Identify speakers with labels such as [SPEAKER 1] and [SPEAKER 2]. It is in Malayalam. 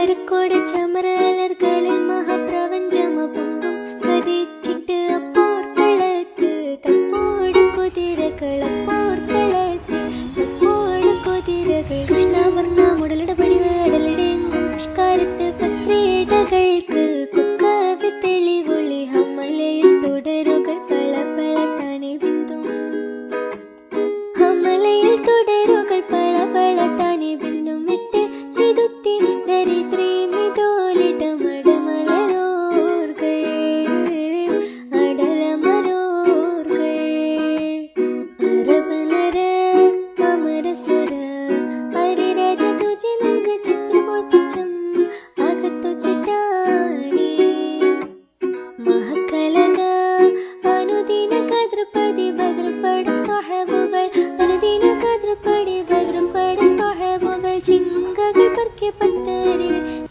[SPEAKER 1] മരക്കോട് ചമരലർകളിൽ മഹാപ്രപഞ്ചമപൊങ്കും കതിച്ചിട്ട് അപ്പോർക്കളത്ത് തപ്പോട് കുതിരകളപ്പോർക്കളത്ത് തപ്പോട് കുതിരകൾ കൃഷ്ണവർണ്ണ മുടലിട പടിവ് അടലിടെങ്കും പുഷ്കാരത്ത് പത്രിയിടകൾക്ക് കുക്കാവ് തെളിവൊളി ഹമ്മലയിൽ തുടരുകൾ പള പള താനെ ബിന്ദും ഹമ്മലയിൽ തുടരുകൾ പള പള താനെ ബിന്ദും വിട്ട് തിരുത്തി ദരിദ്രീ മിതോലിട മടമലരോർകൾ അടലമരോർകൾ അരബനര അമരസുര ഹരിരാജ തുജെ നങ്ക ചിത്രമോർപ്പിച്ചം അകത്തൊത്തിട്ടാനേ മഹക്കലക അനുദിന കദ്രപതി ഭദ്രപട സ്വഹബുകൾ അനുദിന കദ്രപടി ഭദ്രപട സ്വഹബുകൾ ചിങ്കകൾ പർക്കെ പത്തരിൽ